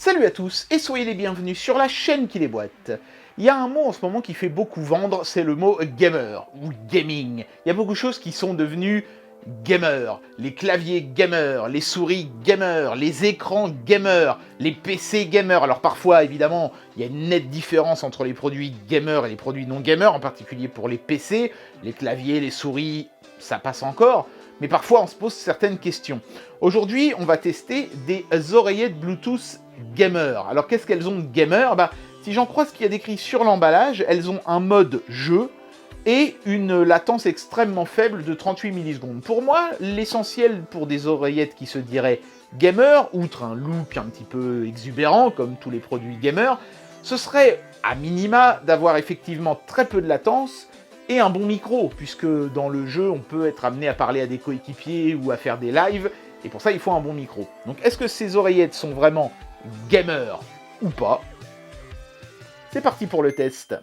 Salut à tous et soyez les bienvenus sur la chaîne qui déboîte. Il y a un mot en ce moment qui fait beaucoup vendre, c'est le mot gamer ou gaming. Il y a beaucoup de choses qui sont devenues gamer. Les claviers gamer, les souris gamer, les écrans gamer, les PC gamer. Alors parfois évidemment il y a une nette différence entre les produits gamer et les produits non gamer, en particulier pour les PC, les claviers, les souris, ça passe encore. Mais parfois on se pose certaines questions. Aujourd'hui, on va tester des oreillettes Bluetooth gamer. Alors qu'est-ce qu'elles ont de gamer ? Si j'en crois ce qu'il y a décrit sur l'emballage, elles ont un mode jeu et une latence extrêmement faible de 38 millisecondes. Pour moi, l'essentiel pour des oreillettes qui se diraient gamer, outre un look un petit peu exubérant comme tous les produits gamer, ce serait à minima d'avoir effectivement très peu de latence et un bon micro, puisque dans le jeu, on peut être amené à parler à des coéquipiers ou à faire des lives, et pour ça, il faut un bon micro. Donc, est-ce que ces oreillettes sont vraiment gamer ou pas ? C'est parti pour le test.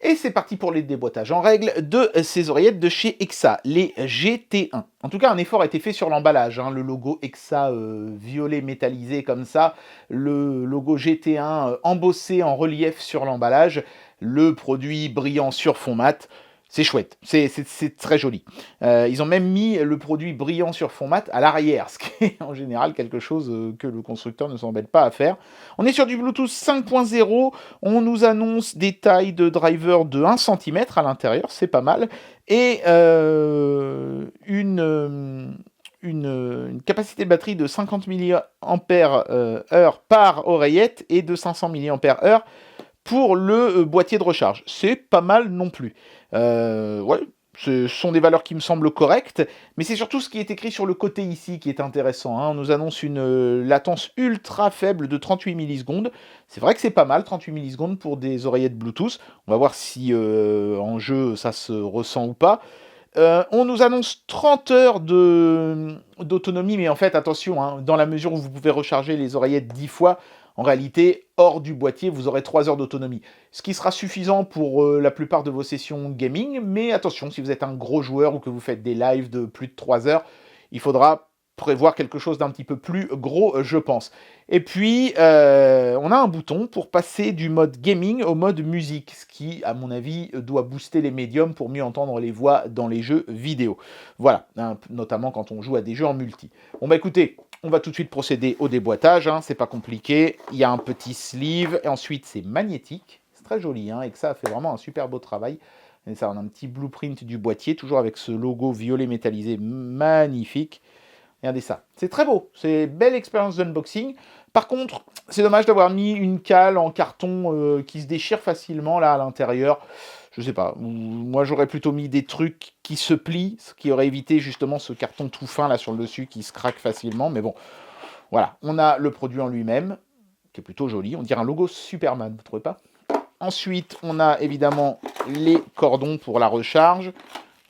Et c'est parti pour les déboîtages en règle de ces oreillettes de chez EXA, les GT1. En tout cas, un effort a été fait sur l'emballage. Le logo EXA violet métallisé comme ça, le logo GT1 embossé en relief sur l'emballage, le produit brillant sur fond mat. C'est chouette, c'est très joli. Ils ont même mis le produit brillant sur fond mat à l'arrière, ce qui est en général quelque chose que le constructeur ne s'embête pas à faire. On est sur du Bluetooth 5.0, on nous annonce des tailles de driver de 1 cm à l'intérieur, c'est pas mal, et une capacité de batterie de 50 mAh par oreillette et de 500 mAh pour le boîtier de recharge. C'est pas mal non plus. Ouais, ce sont des valeurs qui me semblent correctes, mais c'est surtout ce qui est écrit sur le côté ici qui est intéressant. On nous annonce une latence ultra faible de 38 millisecondes. C'est vrai que c'est pas mal, 38 millisecondes pour des oreillettes Bluetooth. On va voir si en jeu ça se ressent ou pas. On nous annonce 30 heures d'autonomie, mais en fait, attention, dans la mesure où vous pouvez recharger les oreillettes 10 fois, en réalité, hors du boîtier, vous aurez 3 heures d'autonomie. Ce qui sera suffisant pour la plupart de vos sessions gaming, mais attention, si vous êtes un gros joueur ou que vous faites des lives de plus de 3 heures, il faudra prévoir quelque chose d'un petit peu plus gros, je pense. Et puis, on a un bouton pour passer du mode gaming au mode musique, ce qui, à mon avis, doit booster les médiums pour mieux entendre les voix dans les jeux vidéo. Voilà, notamment quand on joue à des jeux en multi. Bon écoutez, on va tout de suite procéder au déboîtage, c'est pas compliqué. Il y a un petit sleeve, et ensuite c'est magnétique. C'est très joli, et que ça fait vraiment un super beau travail. Et ça, on a un petit blueprint du boîtier, toujours avec ce logo violet métallisé magnifique. Regardez ça, c'est très beau, c'est belle expérience d'unboxing. Par contre, c'est dommage d'avoir mis une cale en carton qui se déchire facilement là à l'intérieur. Je sais pas, moi j'aurais plutôt mis des trucs qui se plient, ce qui aurait évité justement ce carton tout fin là sur le dessus qui se craque facilement. Mais bon, voilà, on a le produit en lui-même, qui est plutôt joli. On dirait un logo Superman, vous trouvez pas ? Ensuite, on a évidemment les cordons pour la recharge.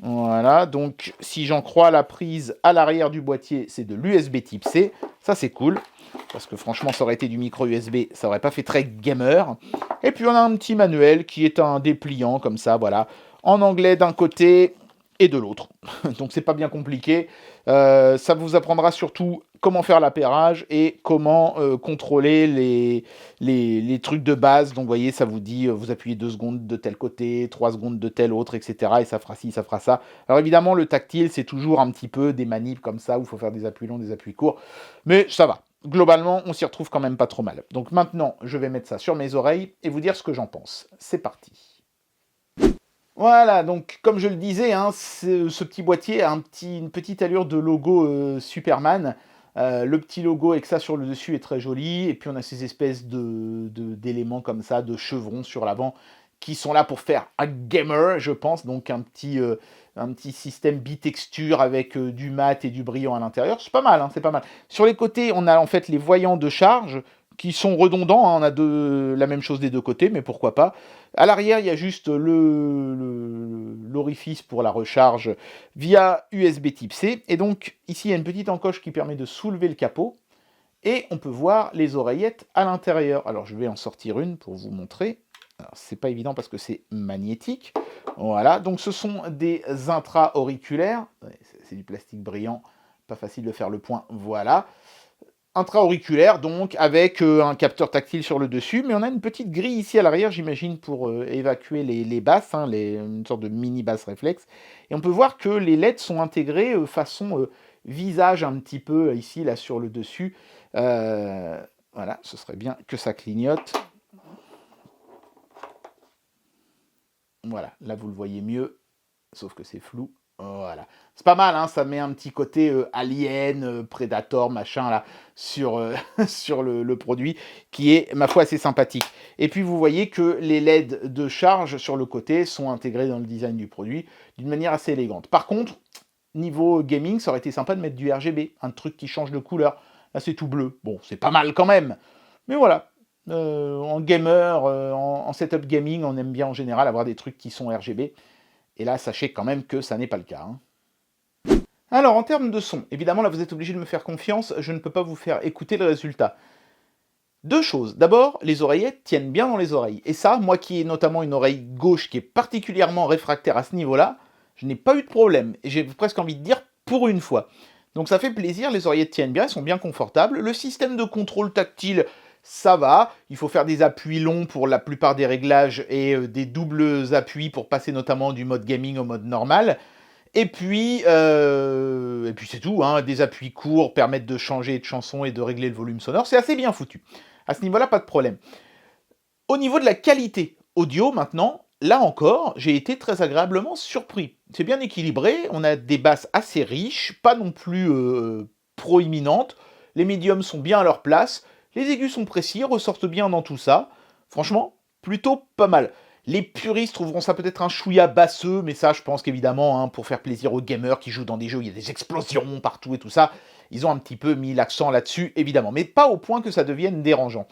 Voilà, donc si j'en crois la prise à l'arrière du boîtier, c'est de l'USB type C. Ça, c'est cool, parce que franchement, ça aurait été du micro USB, ça aurait pas fait très gamer. Et puis, on a un petit manuel qui est un dépliant, comme ça, voilà, en anglais d'un côté et de l'autre. Donc, c'est pas bien compliqué. Ça vous apprendra surtout comment faire l'appairage et comment contrôler les trucs de base. Donc, vous voyez, ça vous dit, vous appuyez 2 secondes de tel côté, 3 secondes de tel autre, etc. Et ça fera ci, ça fera ça. Alors, évidemment, le tactile, c'est toujours un petit peu des manips comme ça, où il faut faire des appuis longs, des appuis courts. Mais ça va. Globalement, on s'y retrouve quand même pas trop mal. Donc, maintenant, je vais mettre ça sur mes oreilles et vous dire ce que j'en pense. C'est parti. Voilà, donc comme je le disais, ce petit boîtier a une petite allure de logo Superman. Le petit logo avec ça sur le dessus est très joli. Et puis on a ces espèces d'éléments comme ça, de chevrons sur l'avant, qui sont là pour faire un gamer, je pense. Donc un petit système bitexture avec du mat et du brillant à l'intérieur. C'est pas mal, c'est pas mal. Sur les côtés, on a en fait les voyants de charge, qui sont redondants, on a la même chose des deux côtés, mais pourquoi pas. À l'arrière, il y a juste l'orifice pour la recharge via USB type C. Et donc, ici, il y a une petite encoche qui permet de soulever le capot. Et on peut voir les oreillettes à l'intérieur. Alors, je vais en sortir une pour vous montrer. Alors, c'est pas évident parce que c'est magnétique. Voilà, donc ce sont des intra-auriculaires. C'est du plastique brillant, pas facile de faire le point. Voilà. intra-auriculaire, donc avec un capteur tactile sur le dessus, mais on a une petite grille ici à l'arrière, j'imagine, pour évacuer les basses, hein, une sorte de mini basse réflexe. Et on peut voir que les LED sont intégrés façon visage un petit peu ici, là, sur le dessus. Voilà, ce serait bien que ça clignote. Voilà, là vous le voyez mieux, sauf que c'est flou. Voilà. C'est pas mal, hein, ça met un petit côté alien, Predator, machin, là, sur, sur le produit, qui est, ma foi, assez sympathique. Et puis, vous voyez que les LED de charge sur le côté sont intégrés dans le design du produit d'une manière assez élégante. Par contre, niveau gaming, ça aurait été sympa de mettre du RGB, un truc qui change de couleur. Là, c'est tout bleu. Bon, c'est pas mal quand même. Mais voilà. En gamer, en setup gaming, on aime bien en général avoir des trucs qui sont RGB. Et là, sachez quand même que ça n'est pas le cas. Hein. Alors, en termes de son, évidemment, là, vous êtes obligé de me faire confiance, je ne peux pas vous faire écouter le résultat. Deux choses. D'abord, les oreillettes tiennent bien dans les oreilles. Et ça, moi qui ai notamment une oreille gauche qui est particulièrement réfractaire à ce niveau-là, je n'ai pas eu de problème. Et j'ai presque envie de dire pour une fois. Donc ça fait plaisir, les oreillettes tiennent bien, elles sont bien confortables. Le système de contrôle tactile, ça va. Il faut faire des appuis longs pour la plupart des réglages et des doubles appuis pour passer notamment du mode gaming au mode normal. Et puis c'est tout, hein. Des appuis courts permettent de changer de chanson et de régler le volume sonore. C'est assez bien foutu. À ce niveau-là, pas de problème. Au niveau de la qualité audio, maintenant, là encore, j'ai été très agréablement surpris. C'est bien équilibré, on a des basses assez riches, pas non plus proéminentes. Les médiums sont bien à leur place. Les aigus sont précis, ressortent bien dans tout ça. Franchement, plutôt pas mal. Les puristes trouveront ça peut-être un chouïa basseux, mais ça, je pense qu'évidemment, hein, pour faire plaisir aux gamers qui jouent dans des jeux où il y a des explosions partout et tout ça, ils ont un petit peu mis l'accent là-dessus, évidemment. Mais pas au point que ça devienne dérangeant.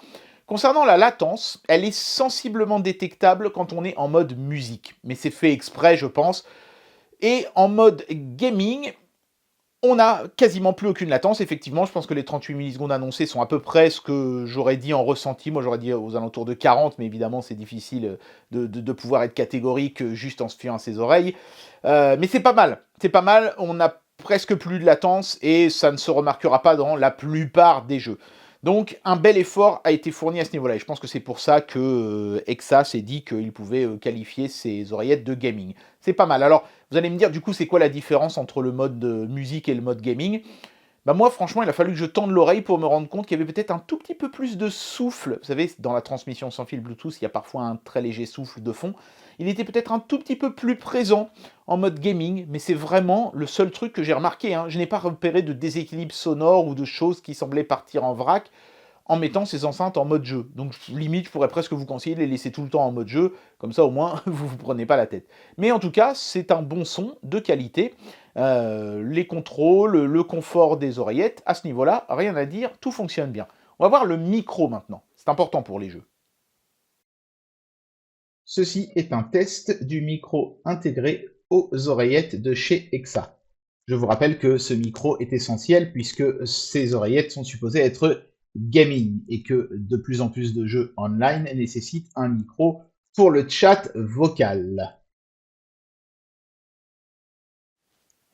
Concernant la latence, elle est sensiblement détectable quand on est en mode musique. Mais c'est fait exprès, je pense. Et en mode gaming, on n'a quasiment plus aucune latence. Effectivement, je pense que les 38 millisecondes annoncées sont à peu près ce que j'aurais dit en ressenti. Moi, j'aurais dit aux alentours de 40, mais évidemment, c'est difficile de pouvoir être catégorique juste en se fiant à ses oreilles. Mais c'est pas mal. C'est pas mal. On n'a presque plus de latence et ça ne se remarquera pas dans la plupart des jeux. Donc, un bel effort a été fourni à ce niveau-là. Et je pense que c'est pour ça que Exa s'est dit qu'il pouvait qualifier ses oreillettes de gaming. C'est pas mal. Alors, vous allez me dire, du coup, c'est quoi la différence entre le mode musique et le mode gaming ? Bah moi, franchement, il a fallu que je tende l'oreille pour me rendre compte qu'il y avait peut-être un tout petit peu plus de souffle. Vous savez, dans la transmission sans fil Bluetooth, il y a parfois un très léger souffle de fond. Il était peut-être un tout petit peu plus présent en mode gaming, mais c'est vraiment le seul truc que j'ai remarqué. Hein. Je n'ai pas repéré de déséquilibre sonore ou de choses qui semblaient partir en vrac en mettant ces enceintes en mode jeu. Donc limite, je pourrais presque vous conseiller de les laisser tout le temps en mode jeu, comme ça au moins vous vous prenez pas la tête. Mais en tout cas, c'est un bon son de qualité. Les contrôles, le confort des oreillettes, à ce niveau-là, rien à dire, tout fonctionne bien. On va voir le micro maintenant, c'est important pour les jeux. Ceci est un test du micro intégré aux oreillettes de chez Exa. Je vous rappelle que ce micro est essentiel puisque ces oreillettes sont supposées être gaming et que de plus en plus de jeux online nécessitent un micro pour le chat vocal.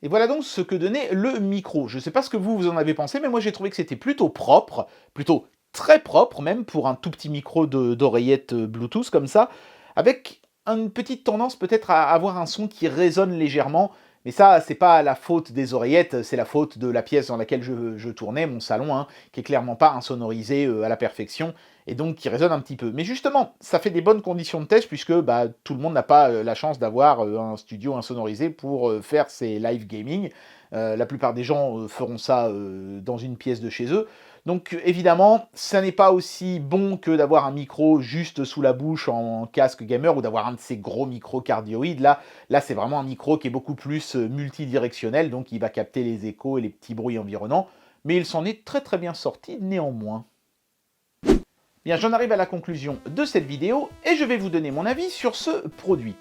Et voilà donc ce que donnait le micro. Je ne sais pas ce que vous en avez pensé, mais moi j'ai trouvé que c'était plutôt propre, plutôt très propre même pour un tout petit micro d'oreillette Bluetooth comme ça, avec une petite tendance peut-être à avoir un son qui résonne légèrement. Mais ça, c'est pas la faute des oreillettes, c'est la faute de la pièce dans laquelle je tournais, mon salon, hein, qui est clairement pas insonorisé à la perfection, et donc qui résonne un petit peu. Mais justement, ça fait des bonnes conditions de test, puisque bah, tout le monde n'a pas la chance d'avoir un studio insonorisé pour faire ses live gaming. La plupart des gens feront ça dans une pièce de chez eux. Donc évidemment, ça n'est pas aussi bon que d'avoir un micro juste sous la bouche en casque gamer ou d'avoir un de ces gros micros cardioïdes. Là c'est vraiment un micro qui est beaucoup plus multidirectionnel, donc il va capter les échos et les petits bruits environnants, mais il s'en est très très bien sorti néanmoins. Bien, j'en arrive à la conclusion de cette vidéo et je vais vous donner mon avis sur ce produit.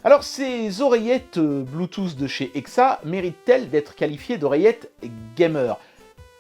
Alors, ces oreillettes Bluetooth de chez Exa méritent-elles d'être qualifiées d'oreillettes gamer ?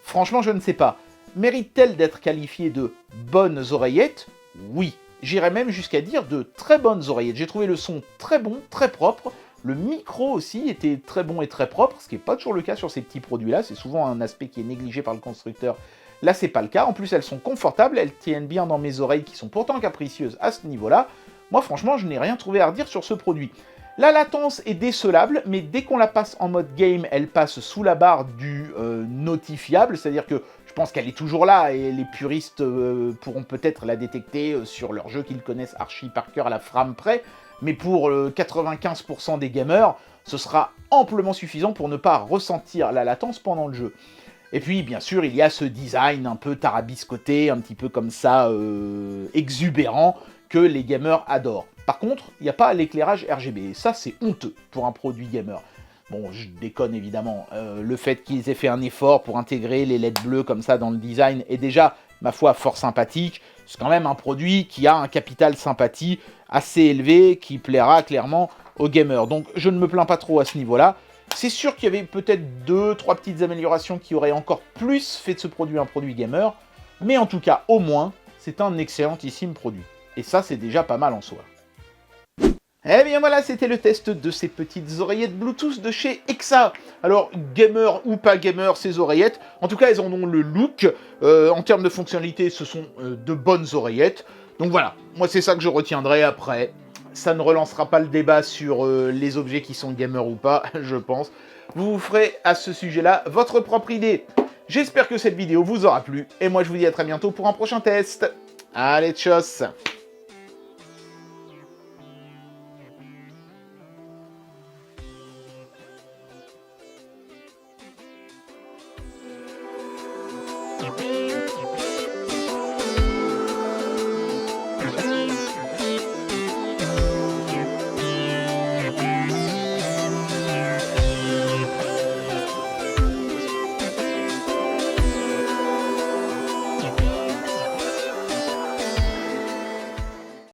Franchement, je ne sais pas. Méritent-elles d'être qualifiées de bonnes oreillettes ? Oui. J'irais même jusqu'à dire de très bonnes oreillettes. J'ai trouvé le son très bon, très propre. Le micro aussi était très bon et très propre, ce qui n'est pas toujours le cas sur ces petits produits-là. C'est souvent un aspect qui est négligé par le constructeur Là, c'est pas le cas. En plus, elles sont confortables, elles tiennent bien dans mes oreilles qui sont pourtant capricieuses à ce niveau-là. Moi, franchement, je n'ai rien trouvé à redire sur ce produit. La latence est décelable, mais dès qu'on la passe en mode game, elle passe sous la barre du notifiable, c'est-à-dire que je pense qu'elle est toujours là, et les puristes pourront peut-être la détecter sur leur jeu qu'ils connaissent archi par cœur à la frame près, mais pour 95% des gamers, ce sera amplement suffisant pour ne pas ressentir la latence pendant le jeu. Et puis, bien sûr, il y a ce design un peu tarabiscoté, un petit peu comme ça, exubérant, que les gamers adorent. Par contre, il n'y a pas l'éclairage RGB, et ça, c'est honteux pour un produit gamer. Bon, je déconne évidemment, le fait qu'ils aient fait un effort pour intégrer les LED bleus comme ça dans le design est déjà, ma foi, fort sympathique. C'est quand même un produit qui a un capital sympathie assez élevé, qui plaira clairement aux gamers. Donc, je ne me plains pas trop à ce niveau-là. C'est sûr qu'il y avait peut-être 2-3 petites améliorations qui auraient encore plus fait de ce produit un produit gamer, mais en tout cas, au moins, c'est un excellentissime produit. Et ça, c'est déjà pas mal en soi. Eh bien voilà, c'était le test de ces petites oreillettes Bluetooth de chez Exa. Alors, gamer ou pas gamer, ces oreillettes, en tout cas, elles en ont le look. En termes de fonctionnalité, ce sont de bonnes oreillettes. Donc voilà, moi c'est ça que je retiendrai après. Ça ne relancera pas le débat sur les objets qui sont gamers ou pas, je pense. Vous vous ferez à ce sujet-là votre propre idée. J'espère que cette vidéo vous aura plu. Et moi, je vous dis à très bientôt pour un prochain test. Allez, tchuss!